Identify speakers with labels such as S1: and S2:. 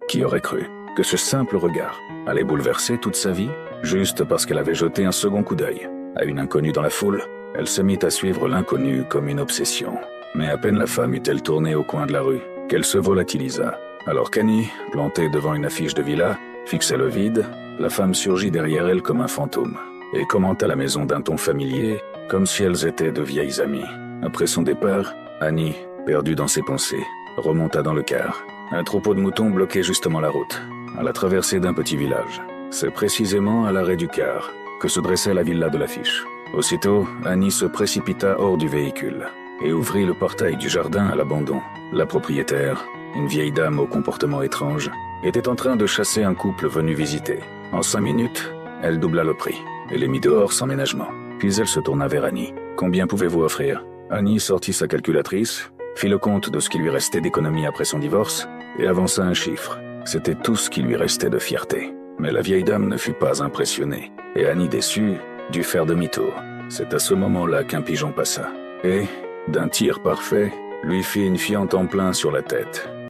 S1: Qui aurait cru que ce simple regard allait bouleverser toute sa vie, juste parce qu'elle avait jeté un second coup d'œil à une inconnue dans la foule? Elle se mit à suivre l'inconnu comme une obsession. Mais à peine la femme eut-elle tourné au coin de la rue, qu'elle se volatilisa. Alors qu'Annie, plantée devant une affiche de villa, fixait le vide, la femme surgit derrière elle comme un fantôme, et commenta la maison d'un ton familier, comme si elles étaient de vieilles amies. Après son départ, Annie, perdue dans ses pensées, remonta dans le car. Un troupeau de moutons bloquait justement la route, à la traversée d'un petit village. C'est précisément à l'arrêt du car que se dressait la villa de l'affiche. Aussitôt, Annie se précipita hors du véhicule et ouvrit le portail du jardin à l'abandon. La propriétaire, une vieille dame au comportement étrange, était en train de chasser un couple venu visiter. En 5 minutes, elle doubla le prix et les mit dehors sans ménagement. Puis elle se tourna vers Annie. « Combien pouvez-vous offrir ?» Annie sortit sa calculatrice, fit le compte de ce qui lui restait d'économie après son divorce et avança un chiffre. C'était tout ce qui lui restait de fierté. Mais la vieille dame ne fut pas impressionnée, et Annie, déçue, dut faire demi-tour. C'est à ce moment-là qu'un pigeon passa, et, d'un tir parfait, lui fit une fiente en plein sur la tête.